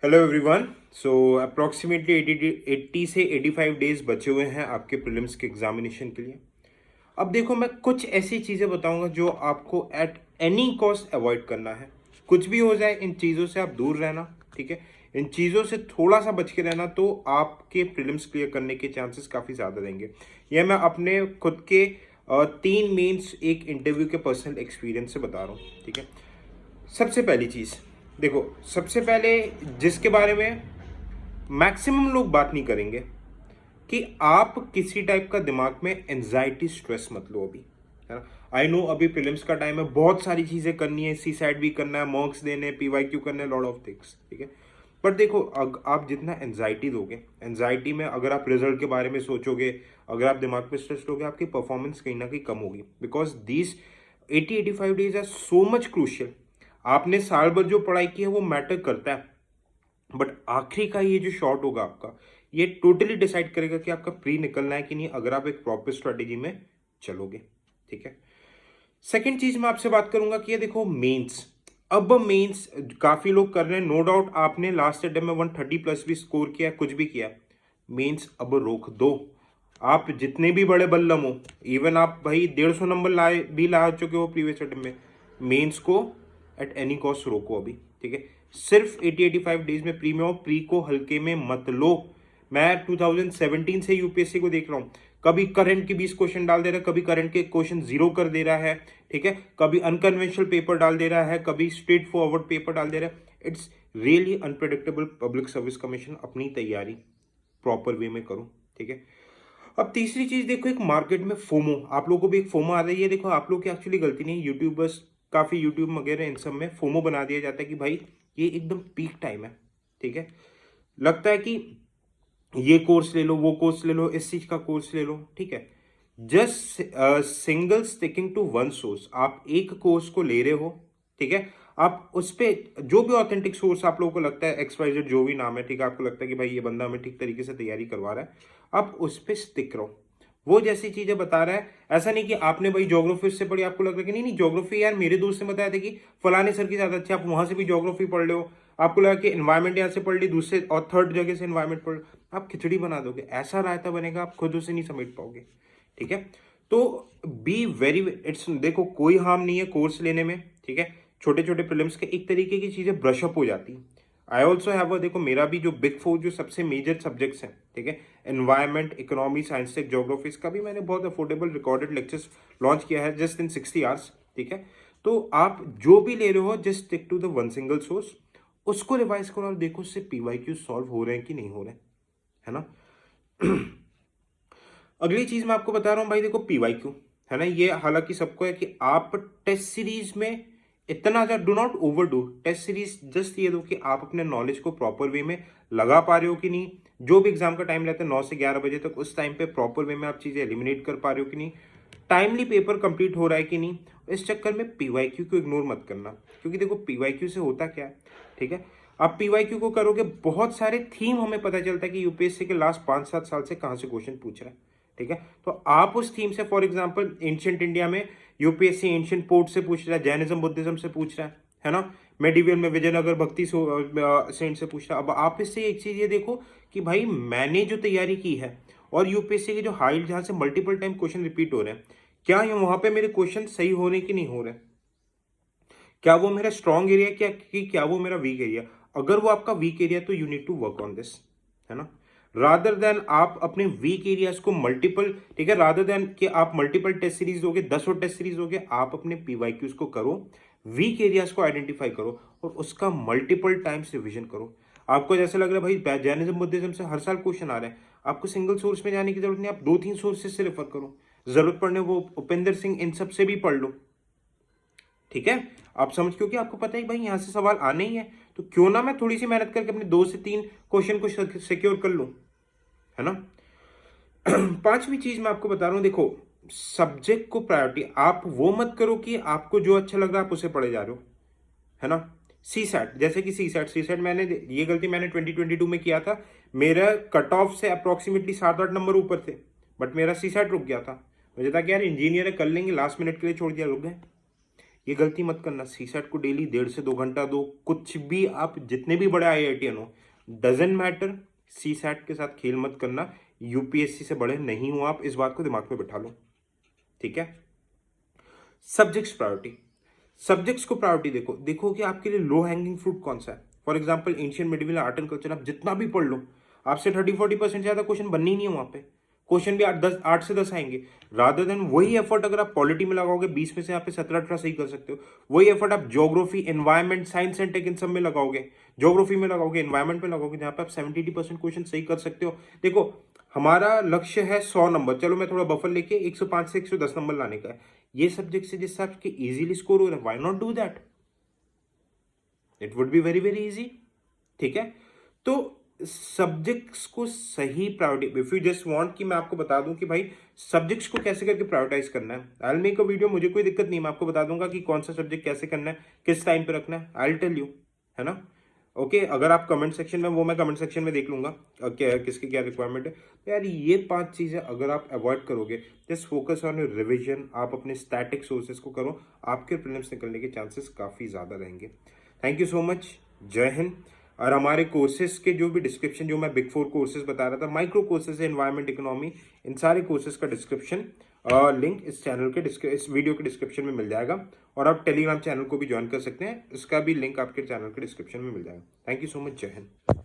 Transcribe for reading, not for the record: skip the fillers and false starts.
Hello everyone. सो approximately 80 से 85 days बचे हुए हैं आपके प्रीलिम्स के एग्जामिनेशन के लिए। अब देखो, मैं कुछ ऐसी चीज़ें बताऊंगा जो आपको एट एनी कॉस्ट अवॉइड करना है। कुछ भी हो जाए, इन चीज़ों से आप दूर रहना। ठीक है, इन चीज़ों से थोड़ा सा बच के रहना, तो आपके प्रीलिम्स क्लियर करने के चांसेस काफ़ी ज़्यादा रहेंगे। यह मैं अपने खुद के 3 मेंस एक इंटरव्यू के पर्सनल एक्सपीरियंस से बता रहा हूँ। ठीक है, सबसे पहली चीज़ देखो, सबसे पहले जिसके बारे में मैक्सिमम लोग बात नहीं करेंगे कि आप किसी टाइप का दिमाग में एंजाइटी स्ट्रेस मत लो अभी, है ना। आई नो अभी प्रीलिम्स का टाइम है, बहुत सारी चीज़ें करनी है, सी साइड भी करना है, मॉक्स देने, PYQ करने, लॉट ऑफ थिंग्स। ठीक है, बट देखो, आप जितना एंजाइटी दोगे, एंजाइटी में अगर आप रिजल्ट के बारे में सोचोगे, अगर आप दिमाग में स्ट्रेस लोगे, आपकी परफॉर्मेंस कहीं ना कहीं कम होगी। Because these 80-85 days are so much crucial. आपने साल भर जो पढ़ाई की है वो मैटर करता है, बट आखिरी का ये जो शॉट होगा आपका, ये टोटली डिसाइड करेगा कि आपका प्री निकलना है कि नहीं, अगर आप एक प्रॉपर स्ट्रेटेजी में चलोगे। ठीक है, सेकंड चीज मैं आपसे बात करूंगा कि ये देखो मेंस। अब मेंस काफी लोग कर रहे हैं, नो डाउट आपने लास्ट अटेम्प्ट में 130 प्लस भी स्कोर किया, कुछ भी किया। मेंस अब रोक दो। आप जितने भी बड़े बल्लम हो, इवन आप भाई 150 नंबर ला चुके हो प्रीवियस अटेम्प्ट में, मेंस को एट एनी कॉस्ट रोको अभी। ठीक है, सिर्फ 80-85 डेज में प्री में हो, प्री को हल्के में मत लो। मैं 2017 से यूपीएससी को देख रहा हूँ, कभी करंट के 20 क्वेश्चन डाल दे रहा है, कभी करंट के क्वेश्चन जीरो कर दे रहा है। ठीक है, कभी अनकन्वेंशनल पेपर डाल दे रहा है, कभी स्ट्रेट फॉरवर्ड पेपर डाल दे रहा है। It's really unpredictable. Public service commission, अपनी तैयारी प्रॉपर वे में करो। ठीक है, अब तीसरी चीज देखो, एक मार्केट में फोमो, आप लोगों को भी एक फोमो आ रही है। देखो, आप लोग की एक्चुअली गलती नहीं, यूट्यूबर्स काफी यूट्यूब वगैरह इन सब में फोमो बना दिया जाता है कि भाई ये एकदम पीक टाइम है। ठीक है, लगता है कि ये कोर्स ले लो, वो कोर्स ले लो, इस चीज का कोर्स ले लो। ठीक है, just single sticking to one source, आप एक कोर्स को ले रहे हो। ठीक है, आप उस पे जो भी ऑथेंटिक सोर्स आप लोगों को लगता है, XYZ जो भी नाम है, ठीक है, आपको लगता है कि भाई ये बंदा हमें ठीक तरीके से तैयारी करवा रहा है, आप उस पे स्टिक रहो। वो जैसी चीजें बता रहा है, ऐसा नहीं कि आपने भाई ज्योग्राफी से पढ़ी, आपको लग रहा है कि नहीं नहीं ज्योग्राफी यार मेरे दोस्त ने बताया था कि फलाने सर की ज्यादा अच्छी, आप वहां से भी ज्योग्राफी पढ़ रहे हो, आपको लगा कि एनवायरमेंट यहाँ से पढ़ ली, दूसरे और थर्ड जगह से एनवायरमेंट पढ़, आप खिचड़ी बना दोगे, ऐसा रायता बनेगा, आप खुद उसे नहीं समझ पाओगे। ठीक है, तो बी वेरी, इट्स देखो कोई हार्म नहीं है कोर्स लेने में। ठीक है, छोटे छोटे प्रीलिम्स के एक तरीके की चीजें ब्रश अप हो जाती है। आई ऑल्सो हैव देखो, मेरा भी जो बिग फोर जो सबसे मेजर सब्जेक्ट्स हैं, ठीक है, environment, economy, science tech, geography, इसका भी मैंने बहुत अफोर्डेबल रिकॉर्डेड लेक्चर्स लॉन्च किया है जस्ट इन 60 आवर्स। ठीक है, तो आप जो भी ले रहे हो, just stick to the one single source, उसको रिवाइज करो और देखो उससे PYQ सॉल्व हो रहे हैं कि नहीं हो रहे हैं, है ना। अगली चीज मैं आपको बता रहा हूं भाई, देखो PYQ, है ना, ये हालांकि सबको है कि आप टेस्ट सीरीज में इतना ज्यादा do not overdo test series, just ये दो कि आप अपने नॉलेज को प्रॉपर वे में लगा पा रहे हो कि नहीं। जो भी एग्जाम का टाइम रहता है 9 से 11 बजे तक, उस टाइम पे प्रॉपर वे में आप चीजें एलिमिनेट कर पा रहे हो कि नहीं, टाइमली पेपर कंप्लीट हो रहा है कि नहीं। इस चक्कर में PYQ को इग्नोर मत करना, क्योंकि देखो PYQ से होता क्या है। ठीक है, आप PYQ को करोगे, बहुत सारे थीम हमें पता चलता है कि यूपीएससी के लास्ट 5-7 साल से कहां से क्वेश्चन पूछ रहा है। ठीक है, तो आप उस थीम से, फॉर एग्जाम्पल एंशियंट इंडिया में यूपीएससी एंशियंट पोर्ट से पूछ रहा है, जैनिज्म बुद्धिज्म से पूछ रहा है ना, मेडिवल में विजयनगर भक्ति सेंट से पूछ रहा है। अब आप इससे एक चीज ये देखो कि भाई मैंने जो तैयारी की है और यूपीएससी के जो हाइट जहां से मल्टीपल टाइम क्वेश्चन रिपीट हो रहे हैं, क्या ये वहां पे मेरे क्वेश्चन सही हो रहे कि नहीं हो रहे, क्या वो मेरा स्ट्रॉन्ग एरिया, क्या वो मेरा वीक एरिया। अगर वो आपका वीक एरिया तो you need to work on this, है ना। रादर देन आप अपने वीक एरियाज को मल्टीपल, ठीक है, रादर देन कि आप मल्टीपल टेस्ट सीरीज दोगे, 10 और टेस्ट सीरीज दोगे, आप अपने PYQs को करो, वीक एरियाज को आइडेंटिफाई करो और उसका मल्टीपल टाइम्स रिविजन करो। आपको जैसे लग रहा है भाई जैनिज्म बुद्धिज्म से हर साल क्वेश्चन आ रहे हैं, आपको सिंगल सोर्स में जाने की जरूरत नहीं, आप 2-3 सोर्सेज से रेफर करो, जरूरत पड़ने वो उपेंद्र सिंह इन सब से भी पढ़ लो। ठीक है, आप समझ, क्योंकि आपको पता है भाई यहां से सवाल आने ही है, तो क्यों ना मैं थोड़ी सी मेहनत करके अपने 2 से 3 क्वेश्चन को सिक्योर कर लूं, है ना। पांचवी चीज मैं आपको बता रहा हूं, देखो सब्जेक्ट को प्रायोरिटी, आप वो मत करो कि आपको जो अच्छा लग रहा है आप उसे पढ़े जा रहे हो, है ना। सी सैट, जैसे कि सी सैट मैंने, ये गलती मैंने 2022 में किया था, मेरा कट ऑफ से अप्रोक्सीमेटली 7-8 नंबर ऊपर थे, बट मेरा सी सैट रुक गया था। मुझे था कि यार इंजीनियर है कर लेंगे, लास्ट मिनट के लिए छोड़ दिया, रुक गए। ये गलती मत करना। सीसैट को डेली 1.5 से 2 घंटा दो, कुछ भी आप जितने भी बड़े आईआईटीएन हो, डजेंट मैटर, सीसैट के साथ खेल मत करना। यूपीएससी से बड़े नहीं हो आप, इस बात को दिमाग में बिठा लो, ठीक है। सब्जेक्ट्स प्रायोरिटी, सब्जेक्ट्स को प्रायोरिटी देखो, देखो कि आपके लिए लो हैंगिंग फ्रूट कौन सा है। For example ancient medieval art and culture आप जितना भी पढ़ लो, आपसे 30-40% ज्यादा क्वेश्चन बनने ही नहीं है वहां पे। क्वेश्चन भी 8 से 10 आएंगे। रादर देन वही एफर्ट अगर आप पॉलिटी में लगाओगे, 20 में से यहाँ पे 17-18 सही कर सकते हो। वही एफर्ट आप geography, environment, science and tech इन सब में लगाओगे, ज्योग्राफी में लगाओगे, एनवायरमेंट में लगाओगे, जहां पे आप 70-80% क्वेश्चन सही कर सकते हो। देखो हमारा लक्ष्य है 100 नंबर, चलो मैं थोड़ा बफर लेके 105 से 110 नंबर लाने का है। ये सब्जेक्ट से जिससे आपके इजीली स्कोर हो रहा है, why not do that, it would be very very easy, ठीक है। तो सब्जेक्ट्स को सही priority, if you just want कि मैं आपको बता दूं कि भाई सब्जेक्ट्स को कैसे करके प्रायोरिटाइज करना है, I will make a video, मुझे कोई दिक्कत नहीं, मैं आपको बता दूंगा कि कौन सा सब्जेक्ट कैसे करना है, किस टाइम पे रखना है, आई विल टेल यू, है ना। ओके अगर आप कमेंट सेक्शन में, वो मैं कमेंट सेक्शन में देख लूंगा क्या किसकी क्या रिक्वायरमेंट है। तो यार ये 5 चीजें अगर आप अवॉइड करोगे, just focus on your revision, आप अपने स्टैटिक सोर्सेज को करो, आपके प्रीलिम्स निकलने के चांसेस काफी ज्यादा रहेंगे। थैंक यू सो मच, जय हिंद। और हमारे कोर्सेज के जो भी डिस्क्रिप्शन, जो मैं बिग 4 कोर्सेज बता रहा था, माइक्रो कोर्सेज है, एनवायरमेंट, इकोनॉमी, इन सारे कोर्सेज का डिस्क्रिप्शन लिंक इस चैनल के इस वीडियो के डिस्क्रिप्शन में मिल जाएगा। और आप टेलीग्राम चैनल को भी ज्वाइन कर सकते हैं, इसका भी लिंक आपके चैनल के डिस्क्रिप्शन में मिल जाएगा। थैंक यू सो मच, जय हिंद।